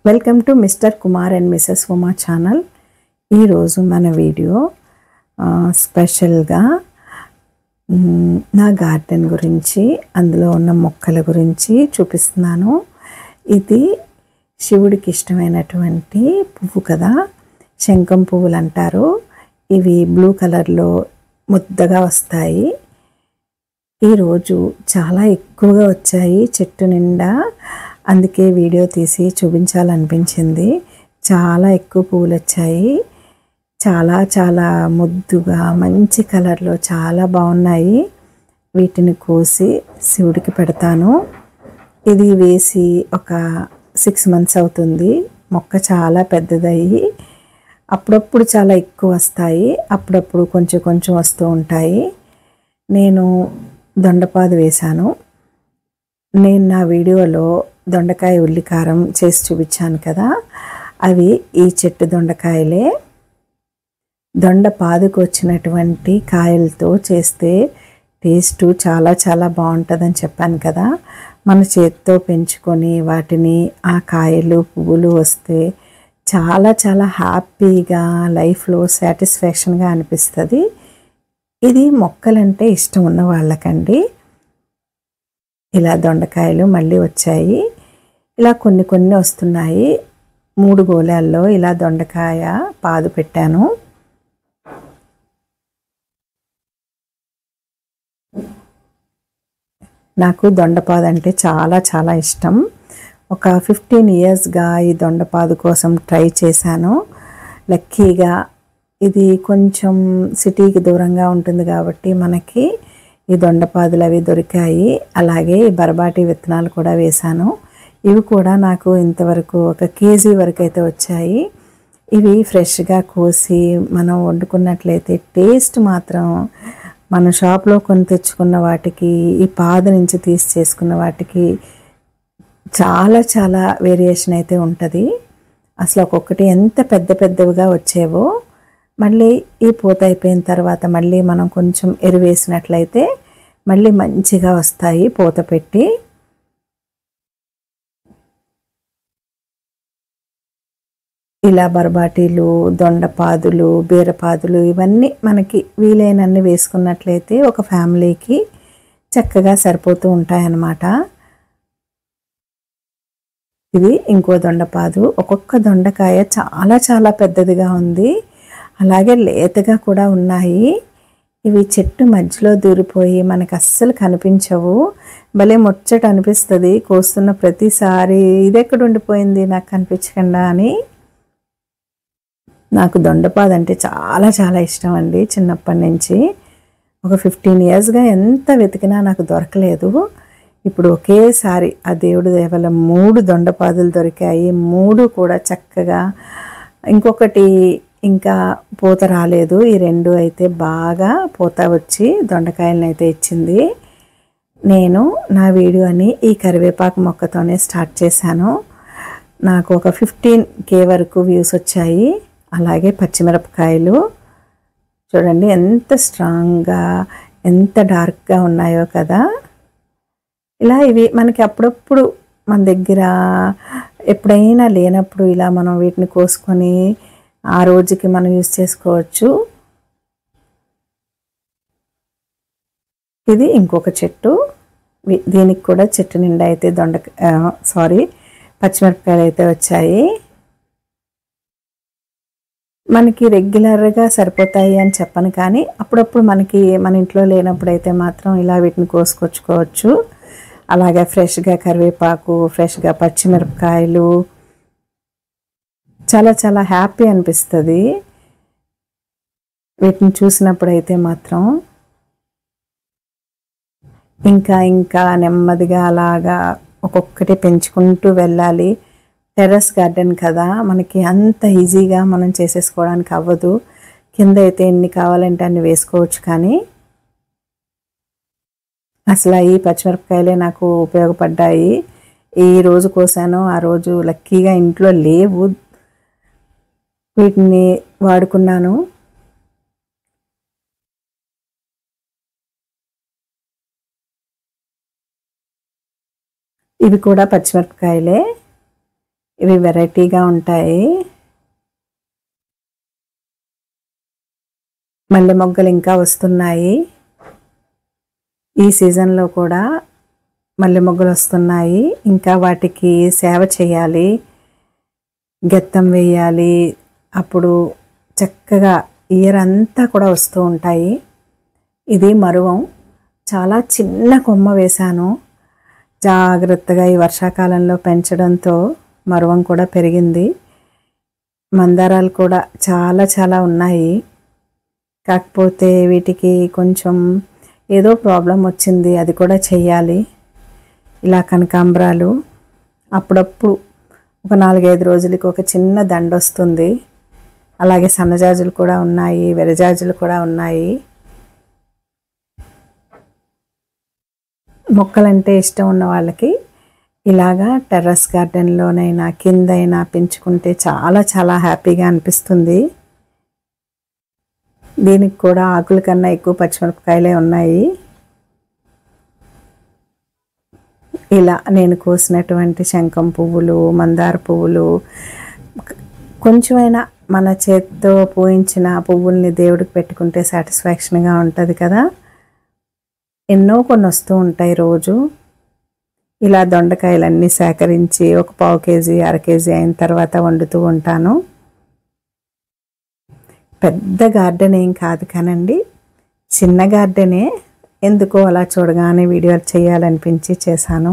Welcome to mister Kumar and Mrs Uma channel. ఈరోజు మన video స్పెషల్గా నా గార్డెన్ గురించి, అందులో ఉన్న మొక్కల గురించి చూపిస్తున్నాను. ఇది శివుడికి ఇష్టమైనటువంటి పువ్వు కదా, శంఖం పువ్వులు అంటారు. ఇవి బ్లూ కలర్లో ముద్దగా వస్తాయి. ఈరోజు చాలా ఎక్కువగా వచ్చాయి చెట్టు నిండా, అందుకే వీడియో తీసి చూపించాలనిపించింది. చాలా ఎక్కువ పువ్వులు వచ్చాయి, చాలా చాలా ముద్దుగా మంచి కలర్లో చాలా బాగున్నాయి. వీటిని కోసి శివుడికి పెడతాను. ఇది వేసి ఒక 6 months అవుతుంది. మొక్క చాలా పెద్దదయ్యి అప్పుడప్పుడు చాలా ఎక్కువ వస్తాయి, అప్పుడప్పుడు కొంచెం కొంచెం వస్తూ ఉంటాయి. నేను దొండపాదు వేశాను. నేను నా వీడియోలో దొండకాయ ఉల్లికారం చేసి చూపించాను కదా, అవి ఈ చెట్టు దొండకాయలే. దొండపాదుకు వచ్చినటువంటి కాయలతో చేస్తే టేస్ట్ చాలా చాలా బాగుంటుందని చెప్పాను కదా. మన చేతితో పెంచుకొని వాటిని ఆ కాయలు పువ్వులు వస్తే చాలా చాలా హ్యాపీగా లైఫ్లో సాటిస్ఫాక్షన్గా అనిపిస్తుంది. ఇది మొక్కలంటే ఇష్టం ఉన్న వాళ్ళకండి. ఇలా దొండకాయలు మళ్ళీ వచ్చాయి. ఇలా కొన్ని కొన్ని వస్తున్నాయి. 3 గోళాల్లో ఇలా దొండకాయ పాదు పెట్టాను. నాకు దొండపాదు అంటే చాలా చాలా ఇష్టం. ఒక 15 yearsగా ఈ దొండపాదు కోసం ట్రై చేశాను. లక్కీగా ఇది కొంచెం సిటీకి దూరంగా ఉంటుంది కాబట్టి మనకి ఈ దొండపాదులు అవి దొరికాయి. అలాగే ఈ బరబాటి విత్తనాలు కూడా వేశాను. ఇవి కూడా నాకు ఇంతవరకు 1 kg వరకు అయితే వచ్చాయి. ఇవి ఫ్రెష్గా కోసి మనం వండుకున్నట్లయితే టేస్ట్ మాత్రం మన షాప్లో కొని తెచ్చుకున్న వాటికి, ఈ పాదు నుంచి తీసి చేసుకున్న వాటికి చాలా చాలా వేరియేషన్ అయితే ఉంటుంది. అసలు ఒక్కొక్కటి ఎంత పెద్ద పెద్దవిగా వచ్చేవో, మళ్ళీ ఈ పూత అయిపోయిన తర్వాత మళ్ళీ మనం కొంచెం ఎరువేసినట్లయితే మళ్ళీ మంచిగా వస్తాయి పూత పెట్టి. ఇలా బరబాటీలు, దొండపాదులు, బీరపాదులు ఇవన్నీ మనకి వీలైనన్ని వేసుకున్నట్లయితే ఒక ఫ్యామిలీకి చక్కగా సరిపోతూ ఉంటాయన్నమాట. ఇది ఇంకో దొండపాదు. ఒక్కొక్క దొండకాయ చాలా చాలా పెద్దదిగా ఉంది, అలాగే లేతగా కూడా ఉన్నాయి. ఇవి చెట్టు మధ్యలో దూరిపోయి మనకు అస్సలు కనిపించవు. భలే ముచ్చట అనిపిస్తుంది కోస్తున్న ప్రతిసారి, ఇది ఎక్కడ ఉండిపోయింది నాకు కనిపించకుండా అని. నాకు దొండపాదు అంటే చాలా చాలా ఇష్టం అండి. చిన్నప్పటి నుంచి ఒక 15 yearsగా ఎంత వెతికినా నాకు దొరకలేదు. ఇప్పుడు ఒకేసారి ఆ దేవుడి దయ వల్ల 3 దొండపాదులు దొరికాయి. 3 కూడా చక్కగా, ఇంకొకటి ఇంకా పూత రాలేదు. ఈ 2 అయితే బాగా పూత వచ్చి దొండకాయలను అయితే ఇచ్చింది. నేను నా వీడియోని ఈ కరివేపాకు మొక్కతోనే స్టార్ట్ చేశాను. నాకు ఒక 15K వరకు వ్యూస్ వచ్చాయి. అలాగే పచ్చిమిరపకాయలు చూడండి ఎంత స్ట్రాంగ్గా, ఎంత డార్క్గా ఉన్నాయో కదా. ఇలా ఇవి మనకి అప్పుడప్పుడు మన దగ్గర ఎప్పుడైనా లేనప్పుడు ఇలా మనం వీటిని కోసుకొని ఆ రోజుకి మనం యూజ్ చేసుకోవచ్చు. ఇది ఇంకొక చెట్టు. దీనికి కూడా చెట్టు నిండా అయితే పచ్చిమిరపకాయలు అయితే వచ్చాయి. మనకి రెగ్యులర్గా సరిపోతాయి అని చెప్పను, కానీ అప్పుడప్పుడు మనకి మన ఇంట్లో లేనప్పుడు అయితే మాత్రం ఇలా వీటిని కోసుకొచ్చుకోవచ్చు. అలాగే ఫ్రెష్గా కరివేపాకు, ఫ్రెష్గా పచ్చిమిరపకాయలు చాలా చాలా హ్యాపీ అనిపిస్తుంది వీటిని చూసినప్పుడు అయితే మాత్రం. ఇంకా ఇంకా నెమ్మదిగా అలాగా ఒక్కొక్కటి పెంచుకుంటూ వెళ్ళాలి. టెర్రస్ గార్డెన్ కదా, మనకి అంత ఈజీగా మనం చేసేసుకోవడానికి అవ్వదు. కింద అయితే ఎన్ని కావాలంటే అన్ని వేసుకోవచ్చు, కానీ అసలు ఈ పచ్చిమిరపకాయలే నాకు ఉపయోగపడ్డాయి. ఈ రోజు కోసాను, ఆ రోజు లక్కీగా ఇంట్లో లేవు, వీటిని వాడుకున్నాను. ఇవి కూడా పచ్చిమిరపకాయలే. ఇవి వెరైటీగా ఉంటాయి. మల్లె మొగ్గలు ఇంకా వస్తున్నాయి. ఈ సీజన్లో కూడా మల్లె మొగ్గలు వస్తున్నాయి. ఇంకా వాటికి సేవ చేయాలి, గెత్తం వేయాలి. అప్పుడు చక్కగా ఇయర్ అంతా కూడా వస్తూ ఉంటాయి. ఇది మరువం. చాలా చిన్న కొమ్మ వేశాను. జాగ్రత్తగా ఈ వర్షాకాలంలో పెంచడంతో మరువం కూడా పెరిగింది. మందారాలు కూడా చాలా చాలా ఉన్నాయి. కాకపోతే వీటికి కొంచెం ఏదో ప్రాబ్లం వచ్చింది, అది కూడా చెయ్యాలి. ఇలా కనకాంబరాలు అప్పుడప్పుడు ఒక 4-5 రోజులకి ఒక చిన్న దండ వస్తుంది. అలాగే సన్నజాజులు కూడా ఉన్నాయి, విరజాజులు కూడా ఉన్నాయి. మొక్కలంటే ఇష్టం ఉన్న వాళ్ళకి ఇలాగా టెర్రస్ గార్డెన్లోనైనా కిందైనా పెంచుకుంటే చాలా చాలా హ్యాపీగా అనిపిస్తుంది. దీనికి కూడా ఆకుల కన్నా ఎక్కువ పచ్చిమిరపకాయలే ఉన్నాయి. ఇలా నేను కోసినటువంటి శంఖం పువ్వులు, మందార పువ్వులు, కొంచెమైనా మన చేత్తో పూయించిన పువ్వుల్ని దేవుడికి పెట్టుకుంటే సాటిస్ఫాక్షన్గా ఉంటుంది కదా. ఎన్నో కొన్ని వస్తూ ఉంటాయి రోజు. ఇలా దొండకాయలన్నీ సేకరించి ఒక 1/4 కేజీ, 1/2 కేజీ అయిన తర్వాత వండుతూ ఉంటాను. పెద్ద గార్డెన్ ఏం కాదు కానండి, చిన్న గార్డెనే. ఎందుకో అలా చూడగానే వీడియోలు చేయాలనిపించి చేశాను.